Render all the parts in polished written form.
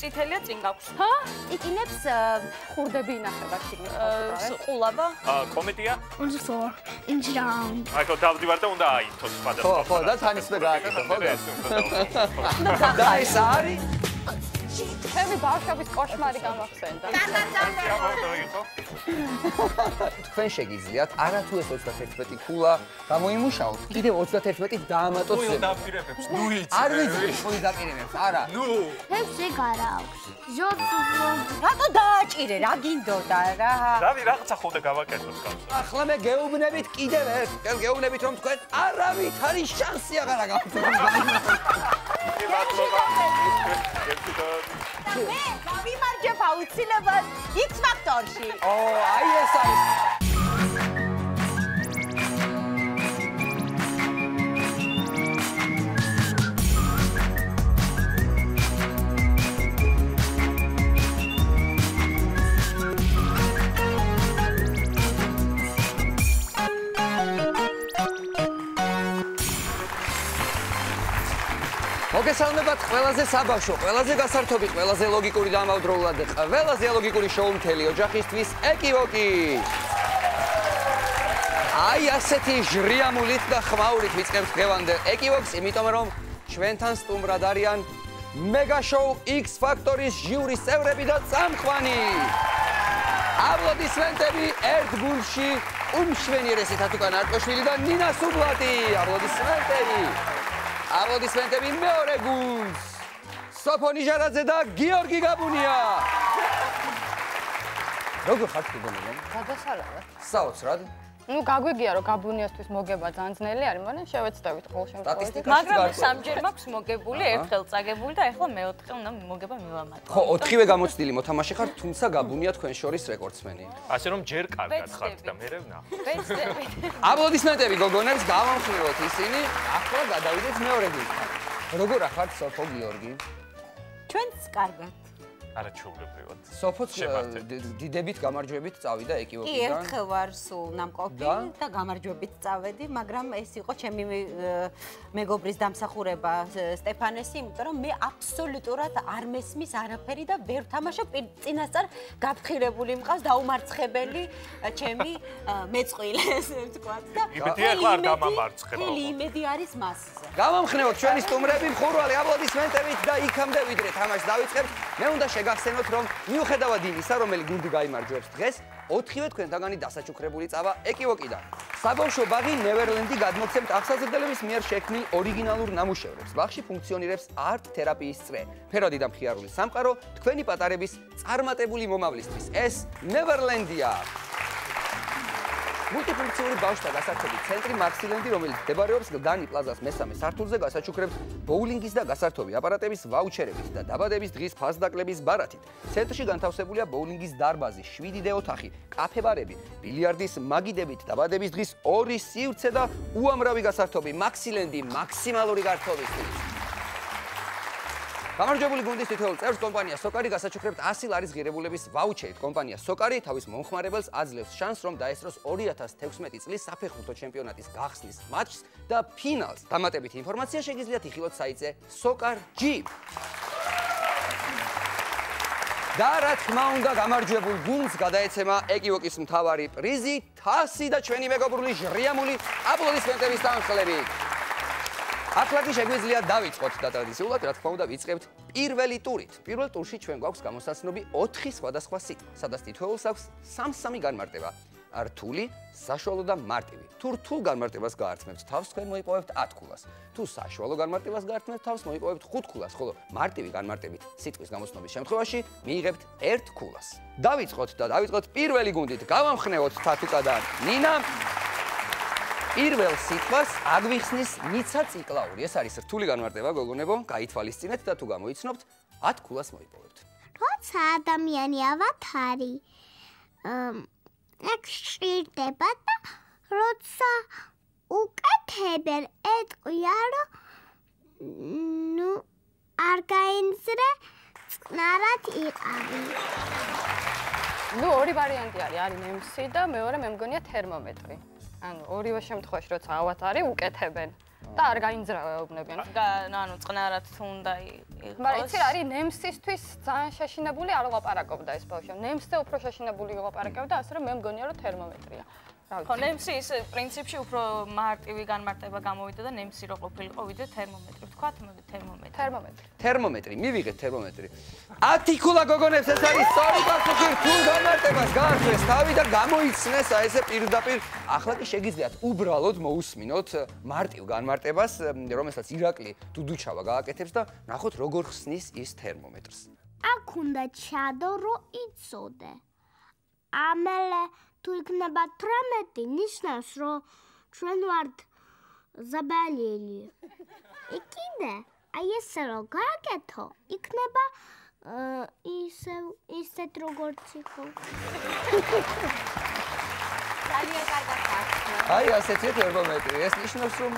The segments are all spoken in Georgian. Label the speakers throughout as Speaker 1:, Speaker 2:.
Speaker 1: წითელია წინ გაქვს.
Speaker 2: ჰა?
Speaker 3: ტიკინებს
Speaker 2: ხურდები ინახება შიგნით.
Speaker 1: ყულაბა.
Speaker 4: კომედია.
Speaker 5: On the floor, in the round.
Speaker 4: აი ხო დავდივარ და უნდა აითოს სხვადასხვა.
Speaker 6: ხო, და თანის უნდა გააკეთო, ხო და? და ეს არის
Speaker 2: ჩემი ბავშვობის კოშმარი გამახსენდა.
Speaker 6: თქვენ შეგიძლიათ არათუ ეს 31 ქულა გამოიმუშაოთ, კიდევ 31 დაამატოთ ზემოთ.
Speaker 4: დაპირებებს, ნუ იცი.
Speaker 6: არ ვიცი, ხოი დაპირებებს, არა.
Speaker 4: ნუ.
Speaker 5: Hepsi gara აქვს.
Speaker 3: რატო დააჭირე, რა გინდოდა რა?
Speaker 4: რავი, რაღაცა ხოდა გავაკეთოთ გავს.
Speaker 6: ახლა მე გეუბნებით კიდევ ერთ, გეუბნებით რომ თქვენ არავით არის შანსი აღარ აგავთ.
Speaker 3: მე გავიმარჯვებ აუცილებლად X ფაქტორში.
Speaker 6: აი ეს არის. მოგესალმებათ ყველაზე საბავშვო, ყველაზე გასართობი, ყველაზე ლოგიკური და ამავდროულად ყველაზე ლოგიკური შოუ მთელი ოჯახისთვის ეკივოკი. აი ასეთი ჟრიამულით და ხმაურით ვიწყებთ დღევანდელ ეკივოკს, იმიტომ რომ ჩვენთან სტუმრად არიან მეგა შოუ X ფაქტორის ჟიურის წევრები და წამყვანი. აპლოდისმენტები ერთ გულში უმშვენიერესი თათუკან არტოშვილი და ნინა სუბლატი. აპლოდისმენტები. აპლოდისმენტები მეორე გუნდს სოფონი ჟარაძე და გიორგი გაბუნია. როგორ ხართ გიგონებენ?
Speaker 2: გადასარევად.
Speaker 6: საოცრად.
Speaker 2: ნუ გაგვიგია რომ გაბუნიასთვის მოგება ძალიან ძნელი არის, მაგრამ შევეცდებით ყოველ შემთხვევაში.
Speaker 1: მაგრამ სამჯერ მაქვს მოგებული, ერთხელ წაგებული და ეხლა მეოთხე უნდა მოგება მივამატო.
Speaker 6: ხო, 4-ვე გამოცდილი მოთამაშე ხართ, თუმცა გაბუნია თქვენ შორის რეკორდსმენი.
Speaker 4: ასე რომ ჯერ კარგად ხართ და მე ვნახავ.
Speaker 1: ვეცდები.
Speaker 6: აპლოდისმენტები გოგონებს, გავამხნევოთ ისინი. ახლა გადავიდეთ მეორე გუნდთან. როგორ ახართ სოფო გიორგი?
Speaker 3: ჩვენც კარგად.
Speaker 4: არა ჩაულებრივად.
Speaker 6: სოფოც დიდებით გამარჯვებით წავიდა
Speaker 3: კი,
Speaker 6: ეკივოკიდან.
Speaker 3: ერთხელ ვარ სულ ნამყოფი და გამარჯვებით წავედი, მაგრამ ეს იყო ჩემი მეგობრის დამსახურება სტეფანესი, იმიტომ რომ მე აბსოლუტურად არ მესმის არაფერი და ვერ ვთამაშობ, წინასწარ გაფრთხილებული მყავს დაუმარცხებელი ჩემი მეწყვილე, ესე ვთქვათ და
Speaker 4: იმედი ახლა არ გამამარცხება.
Speaker 3: მთელი იმედი არის მასზე.
Speaker 6: გავამხნევოთ ჩვენი სტუმრები, მხურვალი აპლოდისმენტებით და იქამდე ვიდრე თამაშს დავიწყებთ. მე უნდა შეგახსენოთ, რომ მიუხედავად იმისა, რომელი გუნდი გაიმარჯვებს დღეს, 4-ვე თქვენთაგანი დასაჩუქრებული წავა ეკივოკიდან. საბავშვო ბაღი ნევერლენდი გადმოგცემთ ახსაზრდელების მიერ შექმნილ ორიგინალურ ნამუშევრებს. ბაღში ფუნქციონირებს არტ თერაპიის წრე, ფერადი და მხიარული სამყარო თქვენი პატარების წარმატებული მომავლისთვის. ეს ნევერლენდია. მულტიფუნქციური ბავშვთა გასართობი ცენტრი მაქსილენდი, რომელიც მდებარეობს გლდანი პლაზას მესამე სართულზე, გასაჩუქრებთ ბოულინგის და გასართობი აპარატების ვაუჩერებით და დაბადების დღის ფასდაკლების ბარათით. ცენტრში განთავსებულია ბოულინგის დარბაზი, 7D ოთახი, კაფე-ბარები, ბილიარდის მაგიდებით, დაბადების დღის 2 სივრცე და უამრავი გასართობი. მაქსილენდი მაქსიმალური გართობისთვის. გამარჯვებული გუნდის თითოეულ წევრს კომპანია სოკარი გასაჩუქრებთ 100 ლარის ღირებულების ვაუჩერით. კომპანია სოკარი თავის მომხმარებელს აძლევს შანსს, რომ დაესწროს 2016 წლის საფეხბურთო ჩემპიონატის გახსნის მატჩს და ფინალს. დამატებით ინფორმაცია შეგიძლიათ იხილოთ საიტზე soccer.g. და რა თქმა უნდა, გამარჯვებულ გუნდს გადაეცემა ეკივოკის მთავარი პრიზი, თასი და ჩვენი მეგობრული ჟრიამული აპლოდისმენტების თანხლები. ახლა კი შეგვიძლია დავიწყოთ და ტრადიციულად, რა თქმა უნდა, ვიწყებთ პირველი ტურით. პირველ ტურში ჩვენ გვაქვს გამოსაცნობი 4 სხვადასხვა სიტყვა, სადაც თითოეულს აქვს 3-3 განმარტება. რთული, საშუალო და მარტივი. თუ რთულ განმარტებას გაართმევთ თავს, თქვენ მოიპოვებთ 10 ქულას. თუ საშუალო განმარტებას გაართმევთ თავს, მოიპოვებთ 5 ქულას, ხოლო მარტივი განმარტებით სიტყვის გამოსცნობის შემთხვევაში მიიღებთ 1 ქულას. დავიწყოთ და დავიწყოთ პირველი გუნდით. გავამხნევოთ თათუკა და ნინა. პირველ სიტყვას აგვიხსნის ნიცა ციკლაური. ეს არის რთული განმარტება, გოგონებო, გაითვალისწინეთ და თუ გამოიცნობთ, 10 ქულას მოიპოვებთ.
Speaker 5: როცა ადამიანი ავათარი ეგ ჭირდება და როცა უკეთებენ ეტყვია, რომ ნუ არ გაინძრე, წყნარად იყავი.
Speaker 2: ნუ ორი ვარიანტი არის ნემსი და მეორე მე მგონია თერმომეტრი. ანუ ორივე შემთხვევაში როცა ავათარი უკეთებენ და არ გაინძრავებნებიან.
Speaker 1: ანუ წყნარად თუ უნდა იყოს.
Speaker 2: მაგრამ იცი რა არის ნემსისთვის ძალიან შეშინებული არ ლაპარაკობდა ეს ბავშვი. ნემსზე უფრო შეშინებული ლაპარაკობდა, ასე რომ მე მგონია რომ თერმომეტრია.
Speaker 1: ხო, ნემსი ის პრინციპში უფრო მარტივი განმარტება გამოვიდა და ნემსი რო ყოფილიყო ვიდრე თერმომეტრი. ვთქვათ, მოდი თერმომეტრი.
Speaker 6: თერმომეტრი, მივიღეთ თერმომეტრი. 10 ქულა გოგონებს ეს არის სწორი პასუხი რთულ განმარტებას გაართვეს თავი და გამოიცნეს აი ესე პირდაპირ. ახლა კი შეგიძლიათ უბრალოდ მოусმინოთ მარტივ განმარტებას, რომელსაც ირაკლი დუდუჩავა გააკეთებს და ნახოთ როგორ ხსნის ის თერმომეტრს.
Speaker 5: აქ უნდა ჩადო რომ იცოდე. ამელე თუ იქნება 18 ნიშნავს რომ ჩვენ ვართ ზაბალელი. იქიდე აი ესე რომ გააკეთო იქნება ისეთ როგორც იყო. ძალიან კარგად გახსნა.
Speaker 6: აი ასეთი თერმომეტრი. ეს ნიშნავს რომ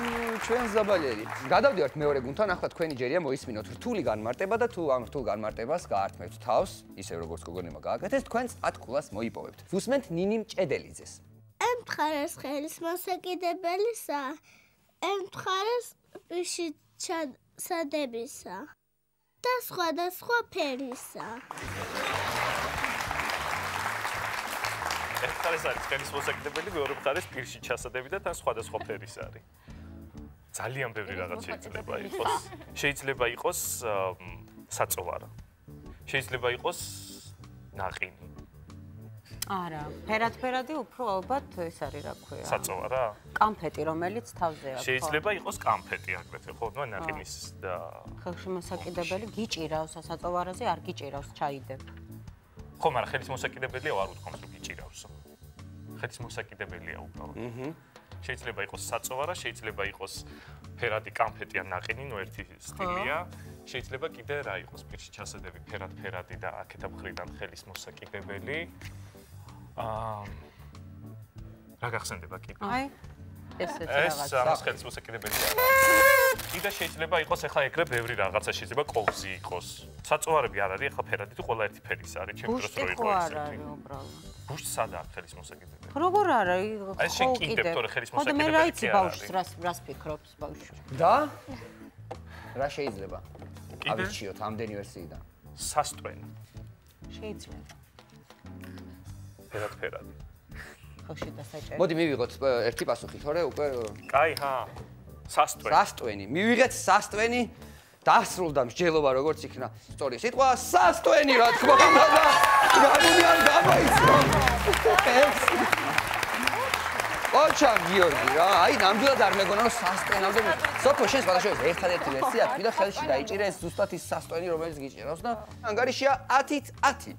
Speaker 6: ჩვენ ზაბალელი. გადავდივართ მეორე გუნდთან, ახლა თქვენი ჯერია მოისმინოთ რთული განმარტება და თუ ამ რთულ განმარტებას გაართმევთ თავს, ისევ როგორც გოგონებმა გააკეთეს, თქვენს 10 ქულას მოიპოვებთ. ვუსმენთ ნინი მჭედელიძეს.
Speaker 5: ემთხარეს ხელის მოსაკიდებელისა, ემთხარეს პირში სადებისა და სხვადასხვა ფერისა.
Speaker 4: ეხლა ეს არის ხელის მოსაკიდებელი, მეორე მხარეს პირში ჩასადები და თან სხვადასხვა ფერის არის. ძალიან ბევრი რაღაც შეიძლება იყოს. შეიძლება იყოს საწოვარა. შეიძლება იყოს ნაყინი.
Speaker 3: არა, ფერადფერადი უფრო ალბათ ეს არის რა ქვია.
Speaker 4: საწოვარა?
Speaker 3: კამფეტი, რომელიც თავზე აქვს.
Speaker 4: შეიძლება იყოს კამფეტი აგრეთვე, ხო, ნუ ნაყინის და
Speaker 3: ხელში მოსაკიდებელი გიჭირავს, საწოვარაზე არ გიჭირავს, ჩაიდებ.
Speaker 4: ხო, მაგრამ ხელის მოსაკიდებელია არ უთქვამს რომ გიჭირავს. ხელის მოსაკიდებელია უბრალოდ. შეიძლება იყოს საწოვარა, შეიძლება იყოს ფერადი კამფეტი ან ნაყინი, ნუ ერთი სტილია. შეიძლება კიდე რა იყოს პირში ჩასადები ფერად-ფერადი და აქეთა მხრიდან ხელის მოსაკიდებელი. რა გახსენდება კიდე?
Speaker 3: აი ესეთი
Speaker 4: ეს
Speaker 3: რაღაცა.
Speaker 4: ამას ხელის მოსაკიდებელი არა. კიდე შეიძლება იყოს ახლა ეგრე ბევრი რაღაცა შეიძლება კოვზი იყოს. საწოვარები არ არის, ახლა ფერადი თუ ყველა ერთი ფერის არის, ჩემ დროს რო იყო
Speaker 3: არ
Speaker 4: ესეთი.
Speaker 3: არის უბრალოდ.
Speaker 4: ბუშტი სადა აქვს ხელის მოსაკიდებელი?
Speaker 3: როგორ არა?
Speaker 4: აი შენ კიდევ თორე ხელის
Speaker 3: ხო და მე
Speaker 4: მოსაკიდებელი
Speaker 3: რა
Speaker 4: კი
Speaker 3: იცი
Speaker 4: არ
Speaker 3: ბავშვს
Speaker 4: არის.
Speaker 3: რას ფიქრობს ბავშვი?
Speaker 6: და რა შეიძლება?
Speaker 4: კიდე?
Speaker 6: ავირჩიოთ ამდენი ვერსიიდან.
Speaker 4: სასტვენი.
Speaker 3: შეიძლება.
Speaker 4: ფერად-ფერადი.
Speaker 3: ხოში დასაჭერი.
Speaker 6: მოდი მივიღოთ ერთი პასუხი, თორე უკვე
Speaker 4: კაი, ჰა. სასტვენი.
Speaker 6: სასტვენი. მივიღეთ სასტვენი. დასრულდა მსჯელობა როგორც იქნა. სწორი სიტყვა სასტვენი რა თქმა უნდა და გამუნიან გამოიწვია. ოჩან გიორგი რა, აი ნამდვილად არ მეგონა რომ სასტვენამდე სოფო შენ სხვადასხვა ერთადერთი ვერსია თქვი და ხელში დაიჭირე ეს ზუსტად ის სასტვენი რომელიც გიჭირავს და ანგარიშია 10-ით 10.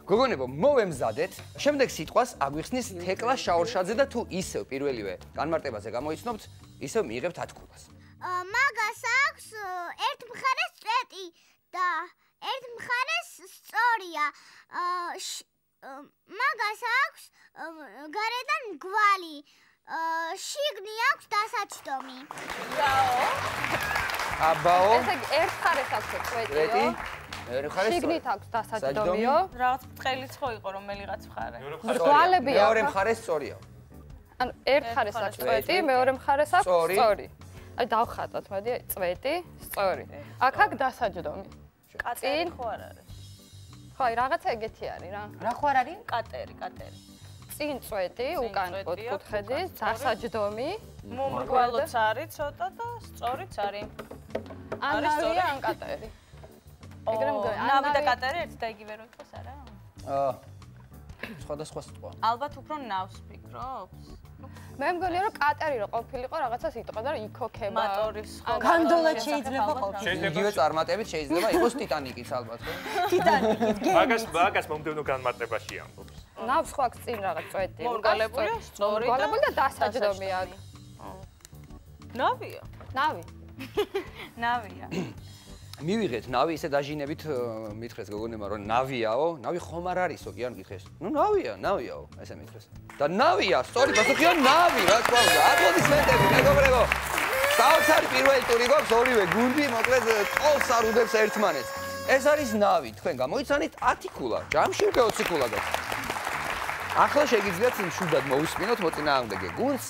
Speaker 6: გოგონებო, მოვემზადეთ. შემდეგ სიტყვას აგვიხსნის თეკლა შაორშაძე და თუ ისევ პირველივე განმარტებაზე გამოიცნობთ, ისევ მიიღებთ 10 ქულას.
Speaker 5: მაგას აქვს ერთ მხარეს წვეტი და ერთ მხარეს სწორია. მაგას აქვს გარედან გვალი. შიგნი აქვს დასაჯდომი.
Speaker 6: აბაო.
Speaker 2: ესე იგი ერთ მხარეს აქვს წვეტიო.
Speaker 6: წვეტი. მეორე მხარეს
Speaker 2: შიგნით აქვს დასაჯდომიო.
Speaker 1: რაღაც ბრწყელიც ხო იყო რომელიღაც მხარე.
Speaker 2: რგვალები აქვს.
Speaker 6: მეორე მხარეს სწორია.
Speaker 2: ანუ ერთ მხარეს აქვს წვეტი, მეორე მხარეს აქვს სწორი. აი დავხატოთ, მოდი, წვეტი, სწორი. აქ აქვს დასაჯდომი.
Speaker 1: კატერი ხო არ არის?
Speaker 2: ხო, აი რაღაცა ეგეთი არის რა.
Speaker 3: რა ხო არ არის?
Speaker 1: კატერი.
Speaker 2: წინ წვეტი, უკან ოთხკუთხედი, დასაჯდომი.
Speaker 1: მომრგვალოც არის ცოტა და სწორიც არის.
Speaker 2: ან ნავია, ან კატერი. ეგრე მგონი,
Speaker 1: ნავი და კატერი ერთ და იგივე რო იყოს არა?
Speaker 6: სხვადასხვა სიტყვა.
Speaker 1: ალბათ უფრო ნავს ფიქრობს?
Speaker 2: მე მგონია რომ კატერი რო ყოფილიყო რაღაცას იტყვა და რომ იქოქება.
Speaker 1: მოტორის ხო.
Speaker 3: განდოლა შეიძლება ყოფილიყო.
Speaker 6: იგივე წარმატებით შეიძლება იყოს ტიტანიკიც ალბათ, ხო?
Speaker 4: მაგას მომდევნო განმარტებაში ამბობს.
Speaker 2: ნავს ხო აქვს წინ რაღაც წვეტი.
Speaker 1: მომრგვალებული, სწორი
Speaker 2: და დასაჯდომი აქვს.
Speaker 1: ნავია.
Speaker 2: ნავია.
Speaker 6: მივიღეთ ნავი ისე დაჟინებით მითხრეს გოგონებმა რომ ნავიაო, ნავი ხომ არ არისო კი არ მითხრეს. ნუ ნავიაო, ესე მითხრეს. და ნავია, სწორი პასუხია ნავი, რა თქმა უნდა. აპლოდისმენტები, მეგობრებო. საოცარი პირველი ტური გვაქვს, ორივე გუნდი, მოკლედ ტოლს არ უდებს ერთმანეთს. ეს არის ნავი, თქვენ გამოიცანით 10 ქულა, ჯამში უკვე 20 ქულა გაქვს. ახლა შეგიძლიათ მშვიდად მოусმინოთ მოწინააღმდეგე გუნდს,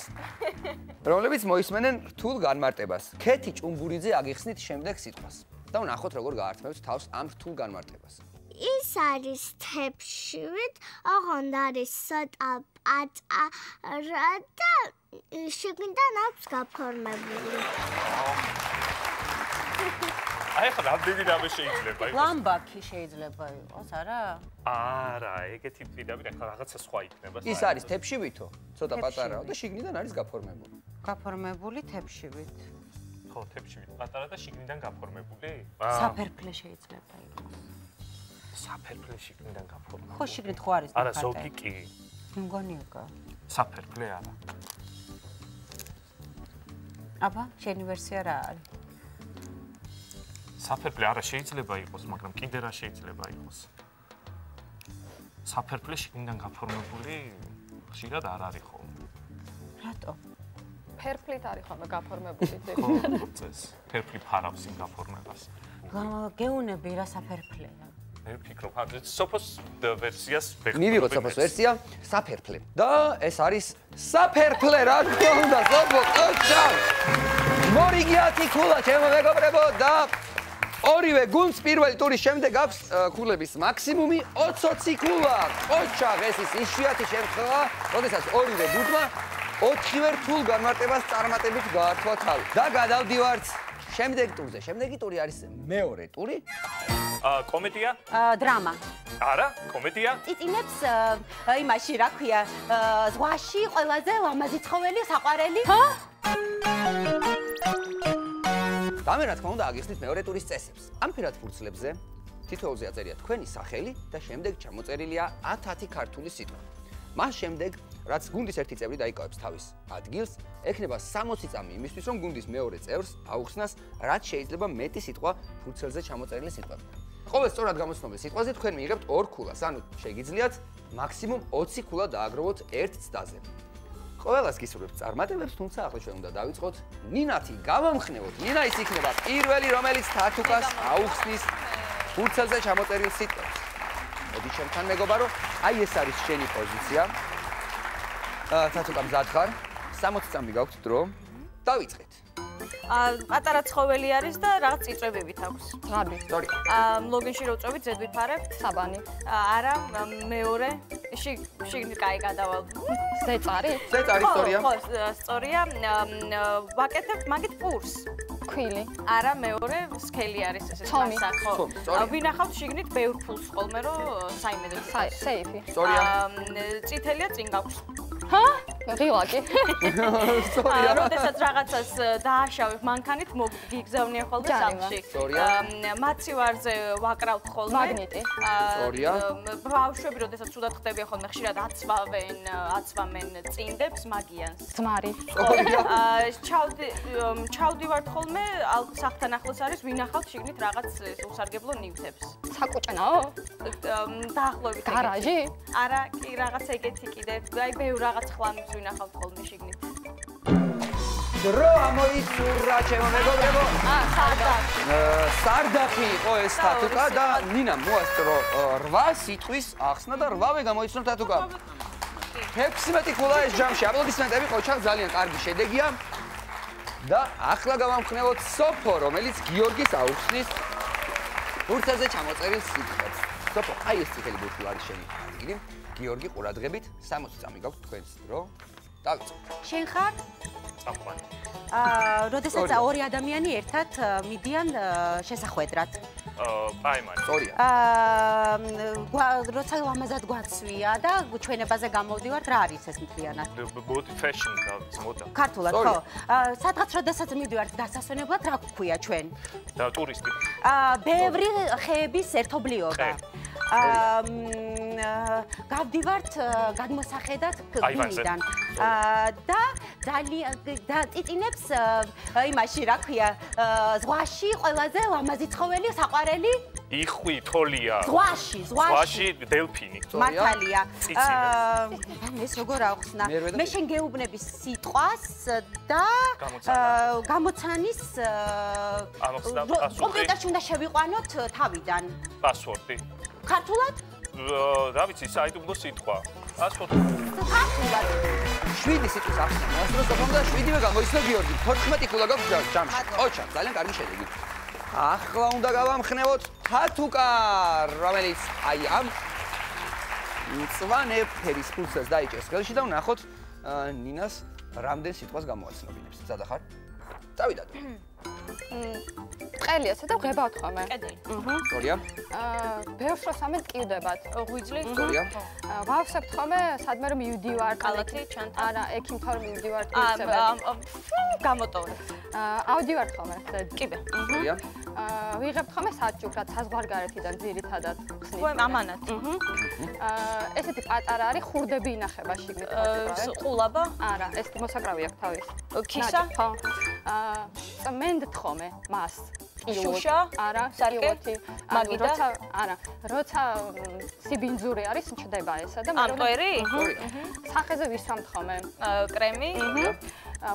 Speaker 6: რომლებიც მოისმენენ რთულ განმარტებას. ქეთი ჭუმბურიძე აგიხსნით შემდეგ სიტყვას. და ვნახოთ როგორ გაართმევთ თავს ამ რთულ განმარტებას.
Speaker 5: ის არის თეფშივით, ოღონდ არის ცოტა პაწარა და შიგნიდან აქვს გაფორმებული.
Speaker 4: აი ხა რამდენი რამე შეიძლება იყოს?
Speaker 3: ლამბაქი შეიძლება იყოს, არა?
Speaker 4: არა, ეგეთი პირდაპირ ახლა რაღაცა სხვა იქნება.
Speaker 6: ის არის თეფშივითო, ცოტა პატარაა და შიგნიდან არის გაფორმებული.
Speaker 3: გაფორმებული თეფშივით.
Speaker 4: ხო, თეფშივით პატარა და შიგნიდან გაფორმებული?
Speaker 3: საფერფლე შეიძლება იყოს.
Speaker 4: საფერფლე შიგნიდან გაფორმებული.
Speaker 3: ხო, შიგნით ხო არის?
Speaker 4: არა, ზოგი კი.
Speaker 3: მგონიაკა.
Speaker 4: საფერფლე არა.
Speaker 3: აბა, შენი ვერსია რა არის?
Speaker 4: საფერფლე არა შეიძლება იყოს, მაგრამ კიდე რა შეიძლება იყოს. საფერფლე შიგნიდან გაფორმებული ხშირად არ არის ხოლმე.
Speaker 3: რატო?
Speaker 2: ფერფლით არის ხოლმე გაფორმებული.
Speaker 4: ხო, წეს. ფერფლი ფარავს იმ გაფორმებას.
Speaker 3: გეუნები რა საფერფლეა?
Speaker 4: მე ვფიქრობ, სოფოს ვერსიას ვეხმარებ.
Speaker 6: მივიღოთ სოფოს ვერსია, საფერფლე. და ეს არის საფერფლე, რა თქმა უნდა, სოფო, ოჩა. მორიგი 10 ქულა, ჩემო მეგობრებო და ორივე გუნდს პირველი ტურის შემდეგ აქვს ქულების მაქსიმუმი 20 ქულა. ოჩაღ ეს ის იშვიათი შემთხვევა, როდესაც ორივე გუნდმა 4-ვე რთულ განმარტებას წარმატებით გაართვა თავი. და გადავდივართ შემდეგ ტურზე. შემდეგი ტური არის მეორე ტური.
Speaker 4: კომედია?
Speaker 3: დრამა.
Speaker 4: არა, კომედია?
Speaker 3: წიწინებს იმაში რა ქვია, ზღვაში ყველაზე ლამაზი ცხოველი საყვარელი. და მე რა თქმა უნდა აგიხსნით მეორე ტურის წესებს. ამ ფერად ფურცლებზე თითოეულზე აწერია თქვენი სახელი და შემდეგ ჩამოწერილია 10-10 ქართული სიტყვა. მას შემდეგ, რაც გუნდის ერთი წევრი დაიკავებს თავის ადგილს, ექნება 60 წამი იმისთვის, რომ გუნდის მეორე წევრს აუხსნას, რაც შეიძლება მეტი სიტყვა ფურცელზე ჩამოწერილი სიტყვებიდან. ყოველ სწორად გამოცნობილ სიტყვაზე თქვენ მიიღებთ 2 ქულას, ანუ შეგიძლიათ მაქსიმუმ 20 ქულა დააგროვოთ ერთ ცდაზე. ყველას გისურვებთ წარმატებებს, თუმცა ახლა ჩვენ უნდა დავიწყოთ ნინათი გავამხნევოთ. ნინა ის იქნება პირველი, რომელიც თათუკას აუხსნის ფურცელზე ჩამოწერილ სიტყვებს. მოდი ჩემთან მეგობარო, აი ეს არის შენი პოზიცია. თათუკა მზად ხარ? 60 წამი გაქვთ დრო. დავიწყეთ.
Speaker 1: პატარა ცხოველი არის და რაღაც წიწვებებით აქვს.
Speaker 2: ღაბი.
Speaker 6: სწორი.
Speaker 1: ლოგინში რო წვევით, ზედ ვიფარებ.
Speaker 2: საბანი.
Speaker 1: არა, მეორე. შიგნით კაი გადავალ.
Speaker 2: ზეწარი.
Speaker 6: ზეწარი სწორია.
Speaker 1: ხო, სწორია. ვაკეთებ მაგით პურს.
Speaker 2: ქვილი.
Speaker 1: არა, მეორე სქელი არის ესე მასა, ხო. ვინახავთ შიგნით ბევრ ფულს ხოლმე, რომ საიმედო.
Speaker 2: სეიფი.
Speaker 6: სწორია.
Speaker 1: წითელია წინ გაქვს.
Speaker 2: ჰა? ღილაკი.
Speaker 6: სწორია.
Speaker 1: როდესაც რაღაცას დააშავებ მანქანით, გიგზავნია ხოლმე სამში. მაცივარზე ვაკრავთ ხოლმე.
Speaker 2: მაგნიტი.
Speaker 6: სწორია.
Speaker 1: ბავშვები, როდესაც ცუდად ხდებიან ხოლმე, ხშირად აცვამენ წინდებს მაგიანს.
Speaker 2: ძმარი.
Speaker 1: ჩავდივართ ხოლმე, სახლთან ახლოს არის, ვინახავთ შიგნით რაღაც უსარგებლო ნივთებს.
Speaker 2: საკუჭენაო?
Speaker 1: დაახლოებით.
Speaker 2: გარაჟი?
Speaker 1: არა, კი რაღაც ეგეთი კიდე. აი ბევრ რაღაც ხლამს ვინახავთ ხოლმე შიგნით.
Speaker 6: დრო ამოიწურა ჩემო მეგობრებო. სარდაფი იყო ეს თათუკა და ნინამ მოასწრო 8 სიტყვის ახსნა და 8-ვე გამოიწნო თათუკა. 16 ქულა ეს ჯამში. აპლოდისმენტები ყოჩახ, ძალიან კარგი შედეგია. და ახლა გავამხნევოთ სოფო, რომელიც გიორგის აუხსნის ფურცელზე ჩამოწერილ სიტყვებს. სოფო, აი ეს წითელი ბურთული არის შენი ადგილი. გიორგი ყურადღებით 60 წამი გაქვთ თქვენს დრო. დავიწყოთ.
Speaker 3: შენ ხარ?
Speaker 4: წამყვანი.
Speaker 3: როდესაც ორი ადამიანი ერთად მიდიან შესახვედრად.
Speaker 4: პაიმანი.
Speaker 6: სწორია.
Speaker 3: როცა ლამაზად გვაცვია და ჩვენებაზე გამოვდივართ, რა არის ეს მთლიანად?
Speaker 4: Body fashion მოდა.
Speaker 3: ქართულად ხო? სადღაც როდესაც მიდივართ დასასვენებლად, რა გვქვია ჩვენ?
Speaker 4: და ტურისტი.
Speaker 3: ბევრი ხეების ერთობლიობა. გავდივართ გადმოსახედად გუნიდან. და ძალიან წიწინებს იმაში რა ქვია, ზღვაში ყველაზე ლამაზი ცხოველი საყვარელი?
Speaker 4: იხვი, თოლია.
Speaker 3: ზღვაში
Speaker 4: დელფინი.
Speaker 3: მართალია. ეს როგორ აუხსნა? მე შენ გეუბნები სიტყვას და გამოცანის კომპიუტერში უნდა შევიყვანოთ თავიდან.
Speaker 4: პასვორდი.
Speaker 3: ქართულად?
Speaker 4: რა ვიცი, საიდუმლო სიტყვა.
Speaker 6: 7 სიტყვის ახსნა მოასწრო სოფომ და 7-ვე გამოიცნო გიორგი. 14 ქულა გაქვს ჯამში. ოჩა, ძალიან კარგი შედეგი. ახლა უნდა გავამხნევოთ თათუკა, რომელიც აი ამ მწვანე ფერის ფულსაც დაიჭერს ხელში და ვნახოთ ნინას რამდენ სიტყვას გამოაცნობინებს. სადა ხარ? წავიდათ.
Speaker 2: ყელიასა და ვღებავთ ხოლმე.
Speaker 1: კედელი.
Speaker 6: სწორია.
Speaker 2: ბევრს რო სამეთ ტკივდებათ.
Speaker 1: ღვიძლი.
Speaker 6: სწორია.
Speaker 2: ვავსებთ ხოლმე სადმე რომ მივდივართ.
Speaker 1: კალათი ჩანთა.
Speaker 2: არა, ექიმ თორ მივდივართ ვისებად.
Speaker 1: გამოტოვეთ.
Speaker 2: ავდივართ ხოლმე.
Speaker 1: კიბე.
Speaker 6: სწორია.
Speaker 2: ვიღებთ ხოლმე საჭუქრად საზღვარგარეთიდან ძირითადად ხსნით.
Speaker 1: ხო, ამანად.
Speaker 2: ესეთი პატარა არის, ხურდები ინახება შიგნით.
Speaker 1: ყულაბა?
Speaker 2: არა, ეს მოსაკრავი აქვს თავის.
Speaker 1: ქისა?
Speaker 2: ხო. წმენდთ ხოლმე მას.
Speaker 1: შუშა?
Speaker 2: არა,
Speaker 1: სარკე? მაგიდა?
Speaker 2: არა, როცა სიბინძური არის, ჩდება ესა და
Speaker 1: ამტვერი?
Speaker 2: სახეზე ვისვამთ ხოლმე.
Speaker 1: კრემი?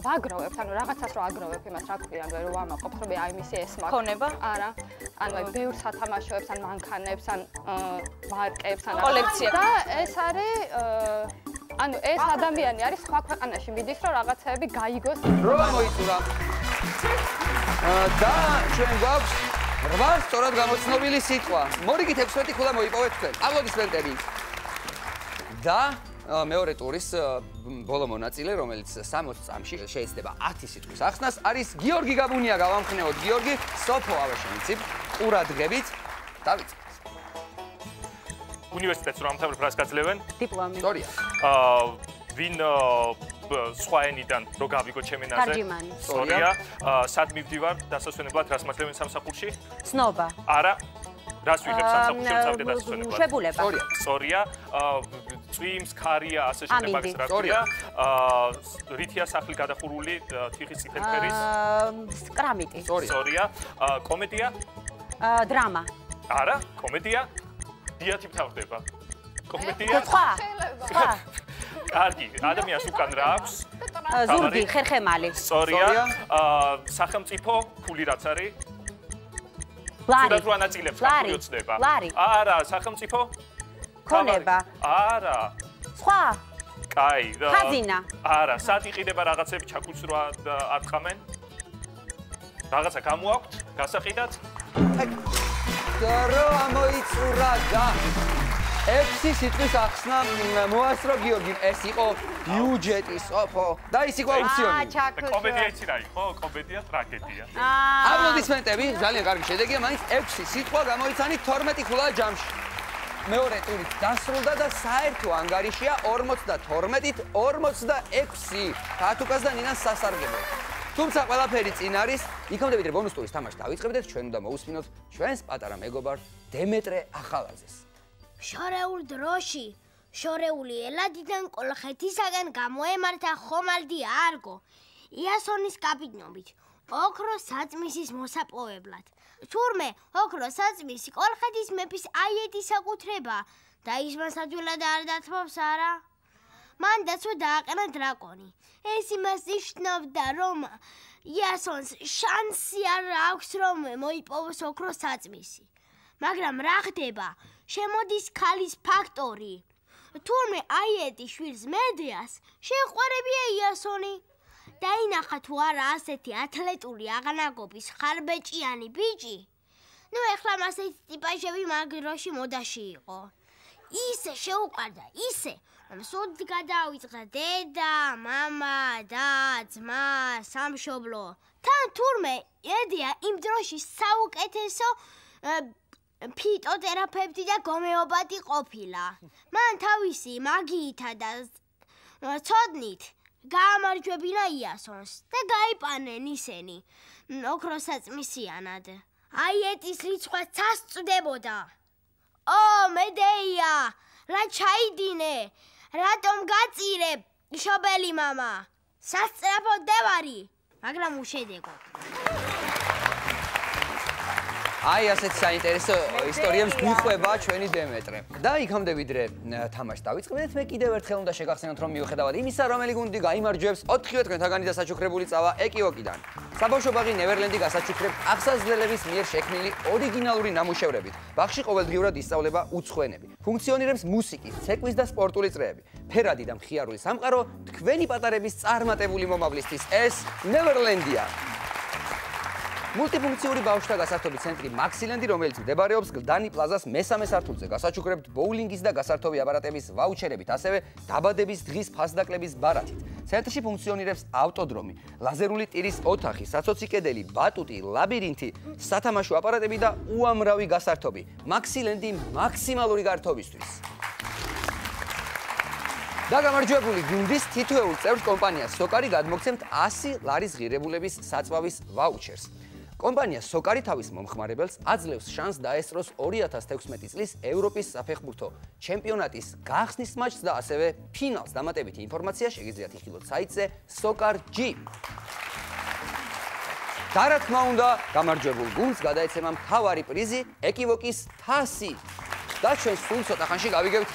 Speaker 2: ვაგროვებთ, ანუ რაღაცას რო აგროვებ იმას, რა ქვია, ანუ რომ ვამაყობთ, რომ აი მისი ეს მაქვს.
Speaker 1: ქონება?
Speaker 2: არა. ანუ აი ბევრ სათამაშოებს, ან მანქანებს, ან მარკებს, ან
Speaker 1: კოლექცია.
Speaker 2: და ეს არის ანუ ეს ადამიანი არის სხვა ქვეყანაში მიდის, რომ რაღაცეები გაიგოს.
Speaker 6: რო მოიწურა. და ჩვენ გვაქვს 8 სწორად გამოცნობილი სიტყვა. მორიგით 16 ქულა მოიპოვეთ თქვენ. აპლოდისმენტები. და მეორე ტურის ბოლო მონაწილე, რომელიც 60 წამში შეიძლება 10 სიტყვის ახსნას, არის გიორგი გაბუნია. გავამხნევოთ გიორგი, სოფო ავაშენიცით, ყურადღებით. დავიწყოთ.
Speaker 4: უნივერსიტეტს რომ ამთავრებ, რას გაძლევენ?
Speaker 3: დიპლომი.
Speaker 6: სწორია.
Speaker 4: ვინ სხვა ენიდან რო გავიგო ჩემი ნაზე?
Speaker 3: თარჯიმანი.
Speaker 4: სწორია. სად მივდივარ დასასვენებლად, რას მაძლევენ სამსახურში?
Speaker 3: ცნობა.
Speaker 4: არა. რას ვიღებ სამსახურში, რომ წავიდე დასასვენებლად?
Speaker 3: შვებულება.
Speaker 4: სწორია. წვიმს, ქარია, ასე შემდეგ მაგას რა ქვია? რითია სახლი გადახურული თიხის წითელი ფერის?
Speaker 3: კრამიტი.
Speaker 4: სწორია. კომედია?
Speaker 3: დრამა.
Speaker 4: არა, კომედია. დიათი მთავრდება. კომედია?
Speaker 3: სხვა.
Speaker 4: კარგი, ადამიანს უკან რა აქვს?
Speaker 3: ზურგი, ხერხემალი.
Speaker 4: სწორია. სახელმწიფო ფული რაც არის?
Speaker 3: ლარი.
Speaker 4: სულ ანაწილებს რა ხდება?
Speaker 3: ლარი.
Speaker 4: არა, სახელმწიფო?
Speaker 3: ქონება.
Speaker 4: არა.
Speaker 3: სხვა.
Speaker 4: კაი.
Speaker 3: ხაზინა.
Speaker 4: არა, სად იყიდება რაღაცები ჩაქულს რა ატყამენ? რაღაცა გამოაქვთ? გასაყიდათ?
Speaker 6: რო ამოიწურა და 6 სიტყვის ახსნა მოასწრო გიორგიმ. ეს იყო ბიუჯეტი, სოფო და ის იყო აუქციონი.
Speaker 4: კომედია იცი რა იყო? კომედია, ტრაგედია.
Speaker 6: აპლოდისმენტები, ძალიან კარგი შედეგია, მაინც 6 სიტყვა გამოიცანით 12 ქულა ჯამში. მეორე ტურით დასრულდა და საერთო ანგარიშია 52-ით 46. თათუკას და ნინას სასარგებლო. თუმცა ყველაფერი წინ არის, იქამდე ვიდრე ბონუს ტურის თამაში დავიწყებდეთ, ჩვენ უნდა მოусმინოთ ჩვენს პატარა მეგობარ დემეტრე ახალაძეს.
Speaker 5: შორეულ დროში, შორეული ელადიდან კოლხეთისაგან გამოემართა ხომალდი არგო, იასონის კაპიტნობით, ოქროს საწმისის მოსაპოვებლად. თურმე, ოქროს საწმისი კოლხეთის მეფის აიეტის საკუთრება და ის მას ადვილად არ დათმობს არა? მან დაცვა დააყენა დრაკონი. ეს იმას ნიშნავდა, რომ იასონს შანსი არ აქვს, რომ მოიპოვოს ოქროს საწმისი. მაგრამ რა ხდება? შემოდის ქალის ფაქტორი. თურმე აიეტის შვილს მედეას შეყვარებია იასონი. დაინახა თუ არა ასეთი ათლეტური აღნაგობის ხარბეჭიანი ბიჭი. ნუ ეხლა მას ეს ტიპაჟები მაგროში მოდაში იყო. ისე შეუყვარდა, ისე, რომ სულ გადაავიწყდა დედა, მამა და ძმა, სამშობლო. თან თურმე ედია იმ დროში საუკეთესო ფიტოთერაპევტი და გომეოპათი ყოფილა. მან თავისი მაგიითა და ცოდნით გაამარჯვებინა იასონს და გაიპანენ ისინი ოქროს საწმისიანად. აიეტის რიცხვაც წასწდებოდა. ო, მედეია, რა ჩაიდინე? რატომ გაწირებ, შობელი მამა? სასწრაფო დევარი, მაგრამ უშედეგო.
Speaker 6: აი ასეთ საინტერესო ისტორიებს გვიყვება ჩვენი დემეტრე. და იქამდე ვიდრე თამაში დავიწყებდეთ, მე კიდევ ერთხელ უნდა შეგახსენოთ, რომ მიუხედავად იმისა, რომელი გუნდი გაიმარჯვებს 4-ვე თქვენთაგანი დასაჩუქრებული წავა ეკივოკიდან. საბავშვო ბაღი ნევერლენდი გასაჩუქრებს აღსაზრდელების მიერ შექმნილი ორიგინალური ნამუშევრებით. ბაღში ყოველდღიურად ისწავლება უცხოენები. ფუნქციონირებს მუსიკის, ცეკვის და სპორტული წრეები. ფერადი და მხიარული სამყარო თქვენი პატარების წარმატებული მომავლისთვის ეს ნევერლენდია. მულტიფუნქციური ბავშვთა გასართობი ცენტრი მაქსილენდი, რომელიც მდებარეობს გლდანი პლაზას მესამე სართულზე, გასაჩუქრებთ ბოულინგის და გასართობი აპარატების ვაუჩერებით, ასევე დაბადების დღის ფასდაკლების ბარათით. ცენტრში ფუნქციონირებს ავტოდრომი, ლაზერული ტირის ოთახი, საცოცი კედელი, ბატუტი, ლაბირინთი, სათამაშო აპარატები და უამრავი გასართობი. მაქსილენდი მაქსიმალური გართობისთვის. და გამარჯვებული გუნდის თითოეულ წევრს კომპანია სოკარი გადმოგცემთ 100 ლარის ღირებულების საწვავის ვაუჩერს. კომპანია სოკარი თავის მომხმარებელს აძლევს შანსს დაესწროს 2016 წლის ევროპის საფეხბურთო ჩემპიონატის გახსნის მატჩს და ასევე ფინალს. დამატებითი ინფორმაცია შეგიძლიათ იხილოთ საიტზე soccer.g. და რა თქმა უნდა, გამარჯვებულ გუნდს გადაეცემა მთავარი პრიზი ეკივოკის თასი. და ჩვენ სულ ცოტა ხანში გავიგებთ,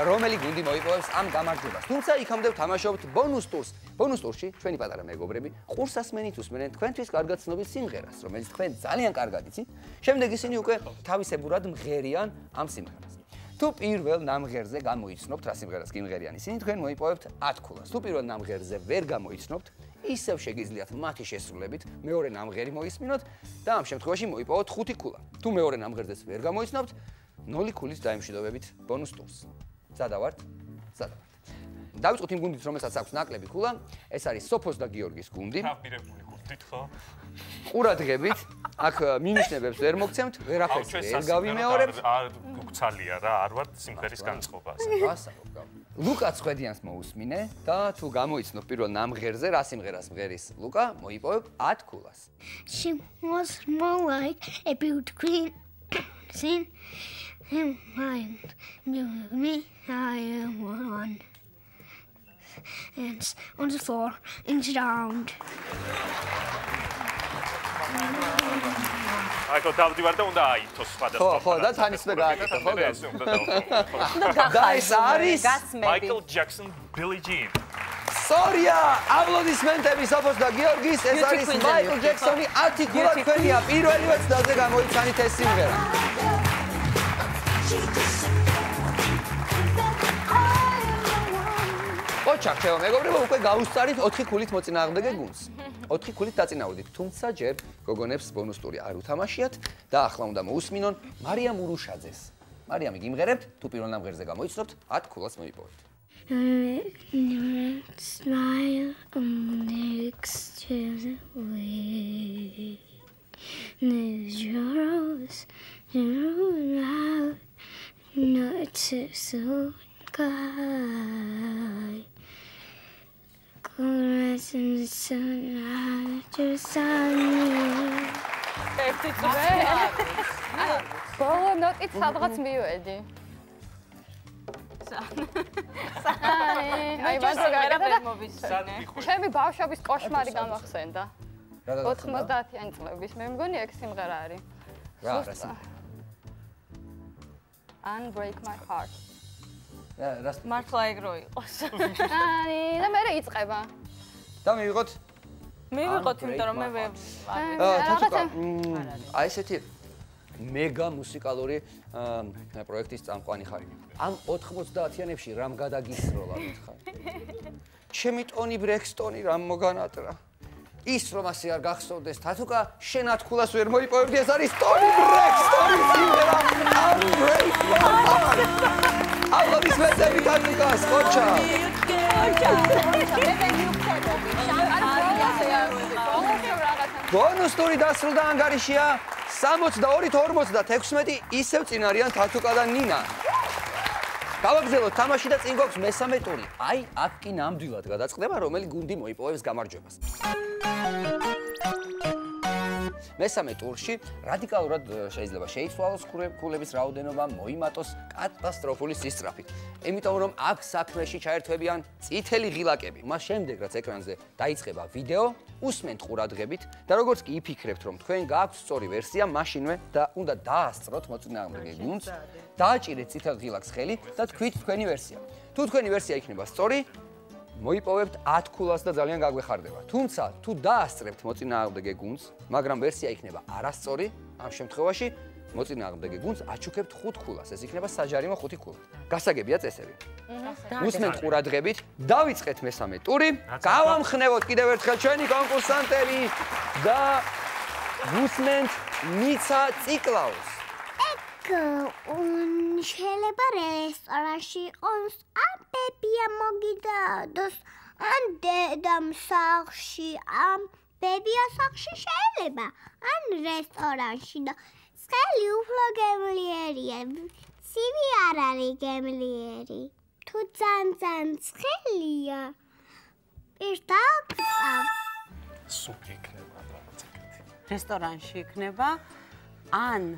Speaker 6: რომელი გუნდი მოიპოვებს ამ გამარჯვებას. თუმცა იქამდე ვთამაშობთ ბონუს ტურს. ბონუს ტურში ჩვენი პატარა მეგობრები ყურსასმენით უსმენენ თქვენთვის კარგად ცნობილ სიმღერას, რომელიც თქვენ ძალიან კარგად იცით. შემდეგ ისინი უკვე თავისებურად მღერიან ამ სიმღერას. თუ პირველ ნამღერზე გამოიცნობთ რა სიმღერას გიმღერიან ისინი, თქვენ მოიპოვებთ 10 ქულას. თუ პირველ ნამღერზე ვერ გამოიცნობთ, ისევ შეგიძლიათ მათი შესრულებით მეორე ნამღერი მოისმინოთ და ამ შემთხვევაში მოიპოვოთ 5 ქულა. თუ მეორე ნამღერზეც ვერ გამოიცნობთ, 0 ქულის დაიმშვიდობებით ბონუს ტურს. ზადა ვართ? ზადა ვართ. დავიწყოთ იმ გუნდით, რომელსაც აქვს ნაკლები ქულა. ეს არის სოფოს და გიორგის გუნდი.
Speaker 4: ნაპირებული გუნდით ხო?
Speaker 6: ყურადღებით, აქ მინიშნებებს ვერ მოგცემთ, ვერაფერს ვერ გავიმეორებთ.
Speaker 4: არ გუგცალია რა, არ ვარ სიმღერის განწყობაზე.
Speaker 6: ლუკა ცხედიანს მოусმინე და თუ გამოიცნობ პირველ ნამღერზე რა სიმღერას მღერის ლუკა, მოიპოვებ 10 ქულას.
Speaker 5: She was more like a beauty queen. Seen him mind me I am one and on the floor in the round.
Speaker 4: აი ხო დავდივარ და უნდა აითოს სხვადასხვა.
Speaker 6: ხო და თანის უნდა გააკეთო ხო? და ეს არის
Speaker 4: Michael Jackson, Billie Jean.
Speaker 6: სორია, აპლოდისმენტები სოფოს და გიორგის, ეს არის Michael Jackson-ი 10 ქულა თქვენია, პირველივე წელზე გამოიცანით ეს სიმღერა. ოჩა, ხეო მეგობრებო, უკვე გავუსწარით 4 ქულით მოწინააღმდეგე გუნდს. 4 ქულით დაწინაურდით, თუმცა ჯერ გოგონებს ბონუს ტური არ უთამაშიათ და ახლა უნდა მოусმინონ მარიამ ურუშაძეს. მარიამი გიმღერებთ, თუ პირველ ნამღერზე გამოიცნობთ, 10 ქულას მოიპოვებთ.
Speaker 5: Smile next to the way. News your rose, not so sky. Chorus in the sun, just sunny.
Speaker 2: ერთი წვე. ბოლო ნოტით სადღაც მივედი. აი ჩემი ბავშვობის კოშმარი გამახსენდა. 90-იანი წლების მე მგონი ეგ სიმღერა არის.
Speaker 6: რა რა
Speaker 2: Unbreak my heart.
Speaker 1: მართლა ეგრო იყოს.
Speaker 2: და მე იწყება.
Speaker 6: და მივიღოთ
Speaker 1: იმიტომ რომ მე
Speaker 6: თათუკა აი ესეთი მეგა მუსიკალური პროექტის წამყვანი ხარ. ამ 90-იანებში რამ გადაგისროლა მითხარ. ჩემი ტონი ბრექსტონი რამ მოგანატრა. ის რომ ასე არ გახსოვდეს თათუკა, შენ 10 ქულას ვერ მოიპოვებდი, ეს არის ტონი ბრექსტონის სიმღერა Unbreak My Heart. აპლოდისმენტები თათუკას, ოჩა. ბონუს ტური დასრულდა ანგარიშია 62-56 ისევ წინ არიან თათუკა და ნინა. გავაგზავნოთ თამაში და წინ გვაქვს მესამე ტური. აი, აქ კი ნამდვილად გადაწყდება, რომელი გუნდი მოიპოვებს გამარჯვებას. მესამე ტურში რადიკალურად შეიძლება შეიცვალოს ქულების რაოდენობა, მოიმატოს კატასტროფული სისწრაფით. იმიტომ რომ აქ საქმეში ჩაერთვებიან წითელი ღილაკები. მას შემდეგ რაც ეკრანზე დაიწყება ვიდეო, უსმენთ ყურადღებით და როგორც კი იფიქრებთ რომ თქვენ გააქვთ სწორი ვერსია, მაშინვე და უნდა დაასწროთ მოწინააღმდეგე გუნდს, დააჭირეთ წითელ ღილაკს ხელი და თქვით თქვენი ვერსია. თუ თქვენი ვერსია იქნება სწორი, მოიპოვებთ 10 ქულას და ძალიან გაგვეხარდება. თუმცა თუ დაასწრებთ მოწინააღმდეგე გუნდს, მაგრამ ვერსია იქნება არასწორი, ამ შემთხვევაში მოწინააღმდეგე გუნდს აჩუქებთ 5 ქულას. ეს იქნება საჯარიმო 5 ქულა. გასაგებია წესები. უსმენთ ყურადღებით, დავიწყეთ მესამე ტური. გავამხნევოთ კიდევ ერთხელ ჩვენი კონკურსანტები და უსმენთ მიცა ციკლაუს.
Speaker 5: შეიძლება რესტორანში იყოს ან ბებია მოგიდადოს, ან დედამ სახლში, ან ბებია სახლში შეიძლება, ან რესტორანში და წყალი უფრო გემლიერია. ცივი არ არის გემლიერი. თუ ძალიან ცხელია, პირდაპირ
Speaker 4: სუპი იქნება დავაწყეთ.
Speaker 3: რესტორანში იქნება ან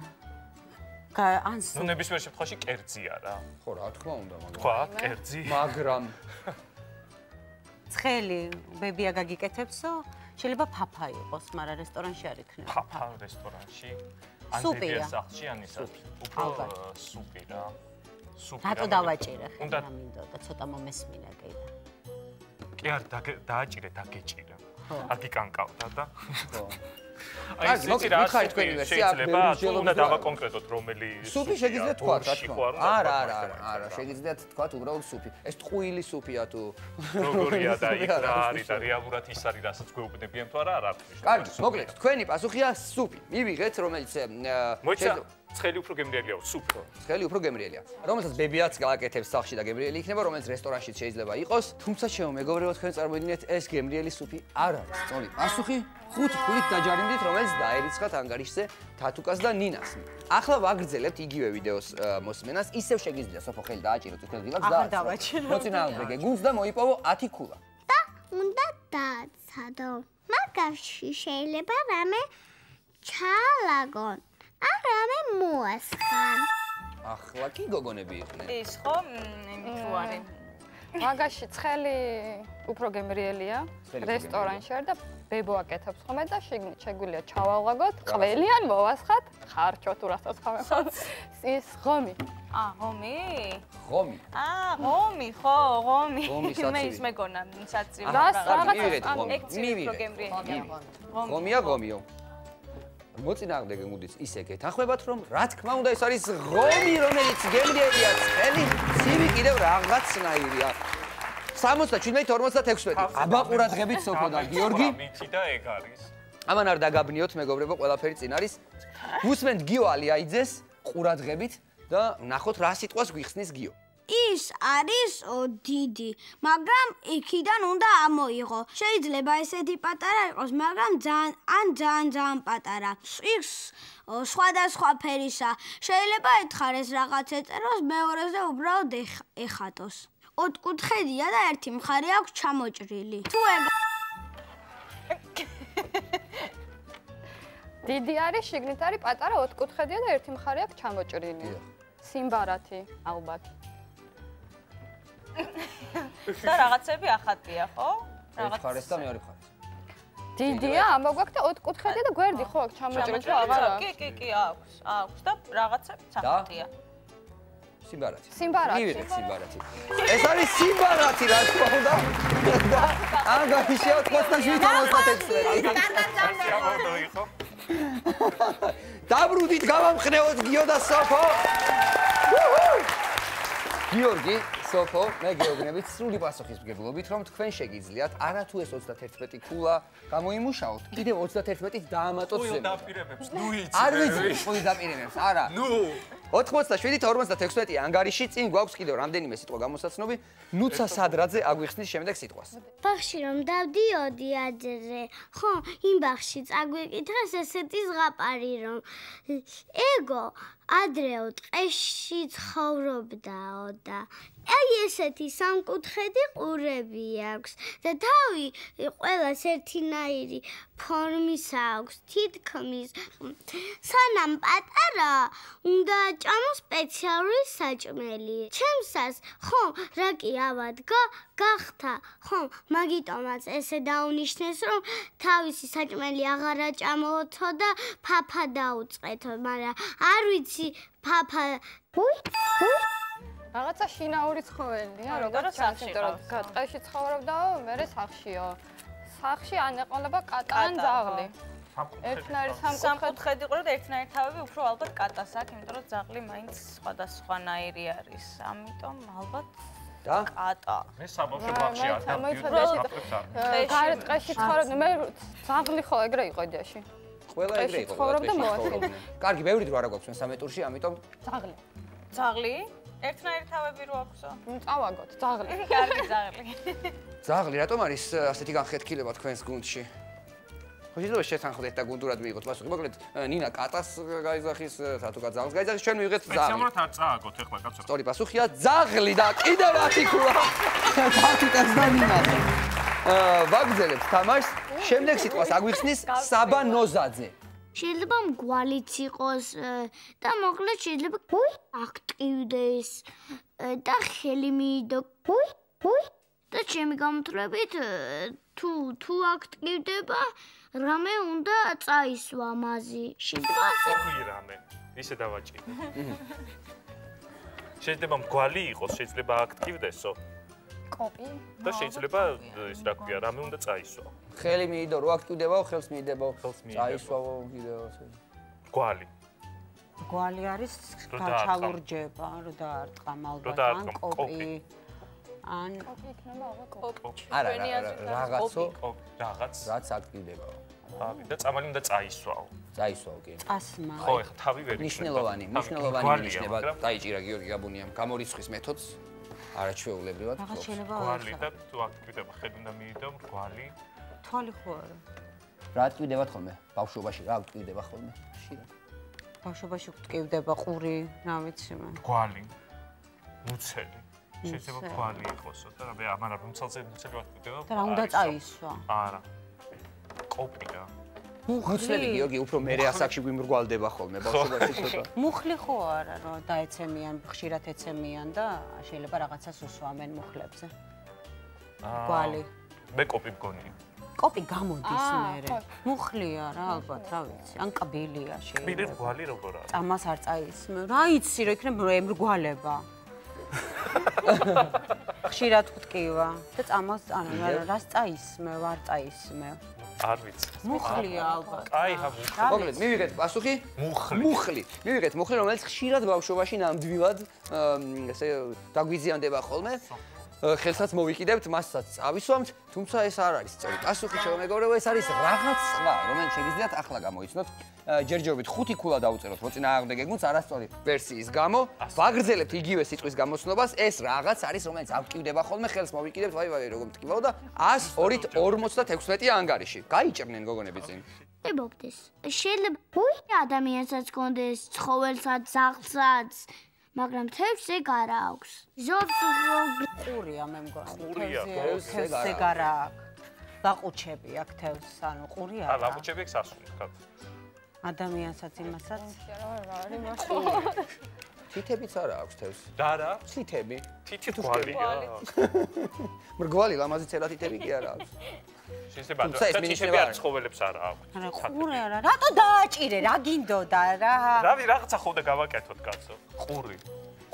Speaker 4: ნუ ნებისმიერ შემთხვევაში კერძია რა.
Speaker 6: ხო, რა თქმა უნდა,
Speaker 4: თქვა, კერძი.
Speaker 6: მაგრამ
Speaker 3: ცხელი ბებია გაგიკეთებსო, შეიძლება ფაფა იყოს, მაგრამ რესტორანში არ იქნება.
Speaker 4: ფაფა რესტორანში. ან
Speaker 3: სუპია.
Speaker 4: ბებია სახლში, ან ისა. უფრო სუპი რა. სუპი.
Speaker 3: რატო დავაჭირე ხე?
Speaker 4: უნდა
Speaker 3: მინდოდა ცოტა მომესმინა კიდე.
Speaker 4: კი არ დააჭირე, დაგეჭირა. არ გიკანკავდა და.
Speaker 6: ხო.
Speaker 4: აი
Speaker 6: მოგიხარით თქვენი ვერსია,
Speaker 4: შეიძლება უნდა დავაკონკრეტოთ რომელი
Speaker 6: სუპი შეგიძლიათ თქვა, რა თქმა უნდა. არა, შეგიძლიათ თქვა უბრალოდ სუპი. ეს ტყუილი სუპია თუ
Speaker 4: როგორია და იქ რა არის და რეალურად ის არის, რასაც გვეუბნებიან თუ არა, არ არის.
Speaker 6: კარგი, მოკლედ, თქვენი პასუხია სუპი. მივიღეთ, რომელიც
Speaker 4: მოიცა ცხელი უფრო გემრიელია, სუპი.
Speaker 6: ცხელი უფრო გემრიელია. რომელსაც ბებიაც გააკეთებს სახლში და გემრიელი იქნება, რომელიც რესტორანშიც შეიძლება იყოს. თუმცა ჩემო მეგობრებო, თქვენ წარმოიდგინეთ, ეს გემრიელი სუპი არ არის. სწორი პასუხი 5 ქულით დაჯარიმდით, რომელიც დაერიცხათ ანგარიშზე თათუკას და ნინას. ახლა ვაგრძელებთ იგივე ვიდეოს მოსმენას, ისევ შეგიძლია სოფო ხელი დააჭიროთ წითელ ღილაკს და მოწინააღმდეგე გუნდს და მოიპოვო 10 ქულა.
Speaker 5: და უნდა დაცადო. მაგაში შეიძლება რამე ჩალაგონ. არამე მოასხან.
Speaker 6: ახლა კი გოგონები იყვნენ.
Speaker 1: ის ხო იმით არის.
Speaker 2: მაგაში ცხელი უფრო გემრიელია რესტორანში არ და ბებო აკეთებს ხოლმე და შეგვიძლია ჩავალღაგოთ, ყველი ან მოვასხათ, ხარჭო თუ რასაც ხავენ. ის ღომი.
Speaker 1: ღომი?
Speaker 6: ღომი.
Speaker 1: ღომი, ხო, ღომი.
Speaker 6: ღომი საცივი.
Speaker 1: მე ის მეგონა საცივი.
Speaker 6: მივიღეთ ღომი.
Speaker 1: ღომია,
Speaker 6: ღომიო. მოწინააღმდეგე გუნდიც ისე გეთანხმებათ, რომ რა თქმა უნდა ეს არის ღომი, რომელიც გემრიელია, ცხელი, ცივი კიდევ რაღაცნაირია. 77-56. აბა ყურადღებით სოფო და გიორგი.
Speaker 4: მითი და ეგ არის.
Speaker 6: ამან არ დაგაბნიოთ მეგობრებო, ყველაფერი წინ არის. გუსმენთ გიო ალიაიძეს ყურადღებით და ნახოთ რა სიტყვას გვიხსნის გიო.
Speaker 5: ის არის დიდი, მაგრამ იქიდან უნდა ამოიღო. შეიძლება ესეთი პატარა იყოს, მაგრამ ძალიან პატარა. ის სხვადასხვა ფერისა. შეიძლება ეთხარეს რაღაც ეწეროს, მეორეზე უბრალოდ ეხატოს. ოთხკუთხედია და ერთი მხარე აქვს ჩამოჭრილი. თუ
Speaker 2: დიდი არის, შიგნით არის პატარა ოთხკუთხედია და ერთი მხარე აქვს ჩამოჭრილი. სიმბარათი, ალბათ.
Speaker 1: და რაღაცები ახატია, ხო?
Speaker 6: ერთ მხარეს და მეორე მხარეს.
Speaker 2: დიდია, ამბავ გაქვს და ოთხკუთხედია და გვერდი ხო აქვს ჩამოჭრილი თუ აღარა?
Speaker 1: კი, აქვს და რაღაცები ახატია.
Speaker 6: სიმბარათი.
Speaker 2: სიმბარათი.
Speaker 6: სიმბარათი. ეს არის სიმბარათი, რა თქმა უნდა. და ანგარიში 87-56. დაბრუნდით, გავამხნევოთ გიო და სოფო. გიორგი, სოფო, მე გეუბნებით სრული პასუხისმგებლობით, რომ თქვენ შეგიძლიათ არათუ ეს 31 ქულა გამოიმუშაოთ, კიდევ 31-ით დაამატოთ ზემოთ.
Speaker 4: ყველა დაპირებებს, ნუ იცი.
Speaker 6: არ ვიცი, ყველა დაპირებებს, არა.
Speaker 4: ნუ
Speaker 6: 87-56 ანგარიში წინ გვაქვს კიდევ რამდენიმე სიტყვა გამოსაცნობი, ნუცა სადრაძე აგვიხსნის შემდეგ სიტყვას.
Speaker 5: ბაღში რომ დავდიოდი აჯერე, ხო, იმ ბაღში წაგვიკითხეს ესეთი ზღაპარი რომ ეგო ადრეო ტყეში ცხოვრობდაო და აი ესეთი სამკუთხედი ყურები აქვს და თავი ყველას ერთნაირი ფორმის აქვს თითქმის სანამ პატარა უნდა ჭამო სპეციალური საჭმელი ჩემსას ხომ რაკი ავადგა გახთა ხომ მაგიტომაც ესე დაუნიშნეს რომ თავისი საჭმელი აღარ აჭამოთო და ფაფა დაუწყეთო მაგრამ არ ვიცი ფაფა
Speaker 2: რაღაცა შინაური ცხოველია, როგორც ჩანს, ტყეში ცხოვრობდაო, მე სახშიო. სახში ან ეყოლება კატა ან ძაღლი. ერთნაირი
Speaker 1: სამკუთხედი ყურა და ერთნაირი თავები უფრო ალბათ კატას აქვს, იმიტომ რომ ძაღლი მაინც სხვადასხვანაირი არის. ამიტომ ალბათ კატა.
Speaker 4: მე საბავშვო ბაღში არ დავდივარ.
Speaker 2: ტყეში ცხოვრობდი, მე ძაღლი ხო ეგრე იყო იდეაში.
Speaker 6: ყველა ეგრე იყო.
Speaker 2: ცხოვრობდა მოასმინე.
Speaker 6: კარგი, ბევრი დრო არ აქვს მე 13 ტურში, ამიტომ
Speaker 2: ძაღლი.
Speaker 1: ძაღლი? ერთნაირი თავები რო აქვსო?
Speaker 2: წავაგოთ, ძაღლი.
Speaker 1: კარგი ძაღლი.
Speaker 6: ძაღლი რატომ არის ასეთი განხეთქილება თქვენს გუნდში? ხო შეიძლება შეთანხმდეთ და გუნდურად მიიღოთ პასუხი. მოკლედ ნინა კატას გაიძახის, რატო ძაღლს გაიძახის, ჩვენ მივიღეთ ძაღლი.
Speaker 4: სპეციალურად არ წააგოთ ეხლა კაცო.
Speaker 6: სწორი პასუხია ძაღლი და კიდევ 10 ქულა. თაკიტას და ნინას. ვაგრძელებთ თამაშს. შემდეგ სიტყვას აგვიხსნის საბა ნოზაძე.
Speaker 5: შეიძლება მგვალიც იყოს და მოკლედ შეიძლება აქტივდეს და ხელი მიიდო და ჩემი გამოთვლებით თუ აქტივდება რამე უნდა წაისვა მაზი შეიძლება
Speaker 4: ხო რამე ისე დავაჭირე შეიძლება მგვალი იყოს შეიძლება აქტივდესო
Speaker 2: კოპი
Speaker 4: და შეიძლება ის რა ქვია რამე უნდა წაისვა
Speaker 6: ხელი მიიდო რო აქტივდებაო ხელს მიიდებო წაისვაო კიდევ ასე
Speaker 3: გვალი არის ჩალურჯება რო დაარტყა ალბათ ან კოპი ან
Speaker 2: კოპი იქნება კოპი
Speaker 6: არა რაღაცო
Speaker 4: რაღაც
Speaker 6: რაც აქტივდებაო
Speaker 4: თავი და წამალი უნდა წაისვაო
Speaker 6: წაისვაო კი
Speaker 3: წასმა
Speaker 4: ხო ეხლა თავი ვერ
Speaker 6: ნიშნულოვანი ნიშნება დაიჭირა გიორგი გაბუნიამ გამორიცხვის მეთოდს არაჩვეულებრივად
Speaker 3: რაღაც შეიძლება
Speaker 4: გვალი და თუ აქტივდება ხელი უნდა მიიდო გვალი
Speaker 3: თვალი ხო არა
Speaker 6: რა აქტივდებათ ხოლმე ბავშვობაში რა აქტივდება ხოლმე ხშირად
Speaker 3: ბავშვობაში აქტივდება ყური რა ვიცი მე
Speaker 4: გვალი მუცელი შეიძლება გვალი იყოსო და მე ამან მუცელზე მუცელი აქტივდება
Speaker 3: და რა უნდა წაისვა
Speaker 4: არა კოპია
Speaker 6: მუხლები გიორგი უფრო მერე ასაკში გვიმრგვალდება ხოლმე ბავშვობაში ცოტა
Speaker 3: მუხლი ხო არა რომ დაეცემიან ხშირად ეცემიან და შეიძლება რაღაცას უსვამენ მუხლებზე გვალი
Speaker 4: მე კოპი მგონია
Speaker 3: კოპი გამოდის მერე მუხლია რა ალბათ რა ვიცი ან კბილია შეიძლება
Speaker 4: კბილი გვალი როგორ არის
Speaker 3: წამას არ წაისმევ რა იცი რომ იქნება ემრგვალება ხშირად ვტკივა და წამას რას წაისმევ არ წაისმევ
Speaker 4: არ ვიცი.
Speaker 3: მუხლია ალბათ.
Speaker 4: აი, მუხლი.
Speaker 6: მოკლედ, მივიღეთ პასუხი? მუხლი. მივიღეთ მუხლი, რომელიც ხშირად ბავშვობაში ნამდვილად ესე დაგვიზიანდება ხოლმე. ხელსაც მოვიკიდებთ, მასაც წავისვამთ, თუმცა ეს არ არის სწორი პასუხი, ჩემო მეგობრებო, ეს არის რაღაც სხვა, რომელიც შეგიძლიათ ახლა გამოიცნოთ. ჯერჯერობით 5 ქულა დაუწეროთ, რო წინააღმდეგე გუნდს არასწორი ვერსიის გამო. ვაგრძელებთ იგივე სიტყვის გამოცნობას, ეს რაღაც არის, რომელიც აქტივდება ხოლმე, ხელს მოვიკიდებთ, ვაი, როგორ მტკივაო და 102-ით 56 ანგარიში. გაიჭრნენ გოგონები წინ.
Speaker 5: ებობდეს. შეიძლება ადამიანსაც გონდეს, ცხოველსაც, ძაღლსაც, მაგრამ თევზს ეგ არ აქვს.
Speaker 3: ყურია მე მგონი.
Speaker 4: ყურია,
Speaker 3: თევზს ეგ არ აქვს. ლაყუჩები აქვს თევზს, ანუ ყური არა.
Speaker 4: ლაყუჩები აქვს ასულთქად.
Speaker 3: ადამიანსაც იმასაც
Speaker 2: რა არის მას?
Speaker 6: თითებიც არა აქვს თევზს.
Speaker 4: და რა?
Speaker 6: თითები.
Speaker 4: თითი გვალია.
Speaker 6: მრგვალი ლამაზი ცელა თითები კი არა აქვს.
Speaker 4: შეიძლება და თითები არ ცხოველებს არა აქვს.
Speaker 3: არა ყური არა. რატო დააჭირე? რა გინდოდა რა?
Speaker 4: რავი რაღაცა ხოვდა გავაკეთოთ კაცო. ყური.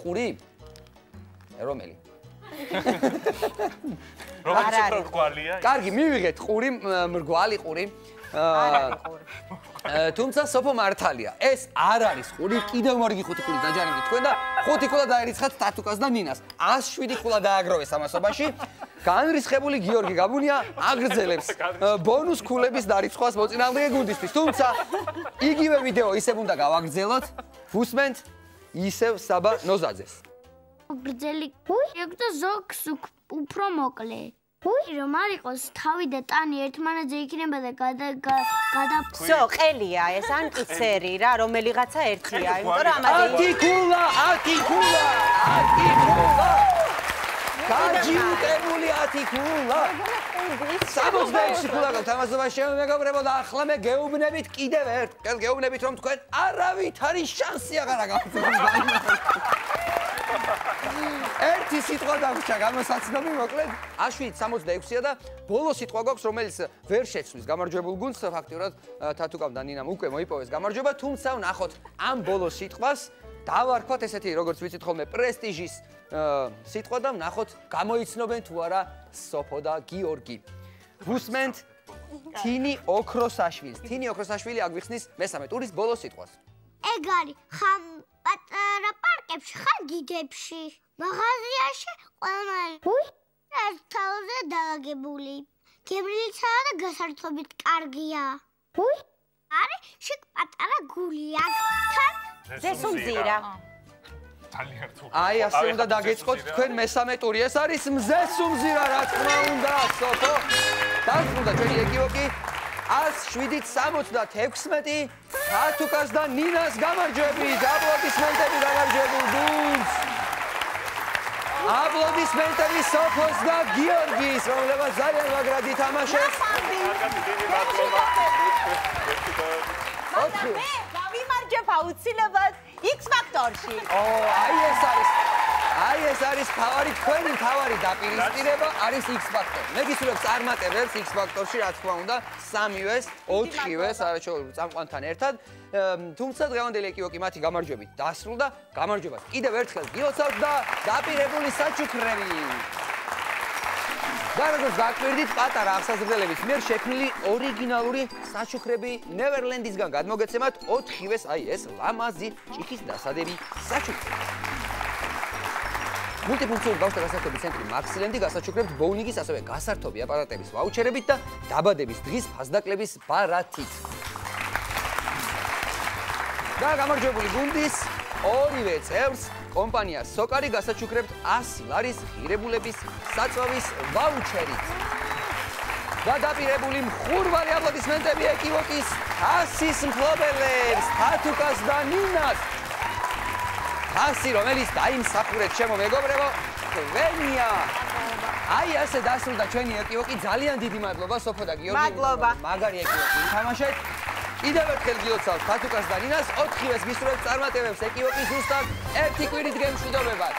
Speaker 6: ყური? რომელი?
Speaker 4: რომელიც მრგვალია?
Speaker 6: კარგი, მივიღეთ ყური, მრგვალი ყური. თუმცა სოფო მართალია. ეს არ არის ყური, კიდევ მორიგი 5 ქულის დაჯარიმდი თქვენ და 5 ქულა დაერიცხათ თათუკას და ნინას. 107 ქულა დააგროვეს ამასობაში. განრისხებული გიორგი გაბუნია აგრძელებს ბონუს ქულების დარიცხვას მოწინააღმდეგე გუნდისთვის. თუმცა იგივე ვიდეო ისევ უნდა გავაგრძელოთ. უსმენთ ისევ საბა ნოზაძეს.
Speaker 5: გრძელი კუი და ზოგს უფრო მოკლე. რომ არ იყოს თავი და ტანი ერთმანეთზე იქნება და
Speaker 3: всё, ყელია ეს ანკიცერი რა, რომელიღაცა ერთია, იმიტომ რომ ამაზე
Speaker 6: ათიკულა. გაჯიუტებული ათიკულა. 66 ქულა გაქვთ ამასობაში ჩემო მეგობრებო და ახლა მე გეუბნებით კიდევ ერთხელ გეუბნებით რომ თქვენ არავითარი შანსი აღარ გაქვთ. ერთი სიტყვა დაგვრჩა გამოსაცნობი მოკლედ A766-ია და ბოლო სიტყვა გვაქვს რომელიც ვერ შეცვლის გამარჯვებულ გუნდს ფაქტიურად თათუკამ და ნინამ უკვე მოიპოვეს გამარჯვება თუმცა ვნახოთ ამ ბოლო სიტყვას დავარქვათ ესეთი როგორც ვიცით ხოლმე პრესტიჟის სიტყვა და ვნახოთ გამოიცნობენ თუ არა სოფო და გიორგი ვუსმენთ თინი ოქროსაშვილს თინი ოქროსაშვილი აგვიხსნის მესამე ტურის ბოლო სიტყვას
Speaker 5: ეგ არის ხამ პატარა პარკებში ხარ დიდებში მაღაზიაში ყველანაირი ერთთავზე დაალაგებული გემრიელიცაა და გასართობით კარგია არის შეკ პატარა გულია თან
Speaker 3: ზესუმზირა
Speaker 6: აი ასე უნდა დაგეწყოთ თქვენ მესამე ტური ეს არის მზესუმზირა რა თქმა უნდა სოფო დასრულდა ჩვენი ეკივოკი 107-76 თათუკას და ნინას გამარჯვებით აპლოდისმენტები გამარჯვებულ გუნდს აპლოდისმენტები სოფოს და გიორგის რომლებაც ძალიან მაგრად ითამაშეს
Speaker 3: მაგრამ მე გავიმარჯვებ აუცილებლად X ფაქტორში აი ეს არის
Speaker 6: თავარი თქვენი თავარი დაპირისპირება არის X ფაქტორი. მე გისურვებ წარმატებებს X ფაქტორში რა თქმა უნდა 3-ვეს, 4-ვეს არაჩვეულებრივ წამყვანთან ერთად. თუმცა დღევანდელი ეკივოკი მათი გამარჯვებით დასრულდა. გამარჯვებას კიდევ ერთხელ გილოცავთ და დაპირებული საჩუქრები. და როგორც გაკვირდით პატარა აღსაზრდელების მიერ შექმნილი ორიგინალური საჩუქრები ნევერლენდისგან გადმოგეცემათ 4-ვეს აი ეს ლამაზი ჭიქის დასადები საჩუქრები. მულტიფუნქციური ბავშვთა გასართობი ცენტრი მაქსილენდი გასაჩუქრებთ ბოუნინგის ასევე გასართობი აპარატების ვაუჩერებით და დაბადების დღის ფასდაკლების ბარათით. და გამარჯვებული გუნდის ორივე წევრს კომპანია სოკარი გასაჩუქრებთ 100 ლარის ღირებულების საწვავის ვაუჩერით. და დაპირებული მხურვალე აპლოდისმენტები ეკივოკის 100-ის მფლობელებს თათუკას და ნინას. 100 რომელიც დაიმსახურეთ ჩემო მეგობრებო თქვენია. აი ასე დასრულდა ჩვენი ეკივოკი ძალიან დიდი მადლობა სოფო და გიორგი.
Speaker 3: მადლობა.
Speaker 6: მაგარი ეკივოკი ითამაშეთ. კიდევ ერთხელ გილოცავთ თათუკას და ნინას 4-ვეს გისურვებთ წარმატებებს ეკივოკის ზუსტად ერთი კვირით გემშვიდობებად.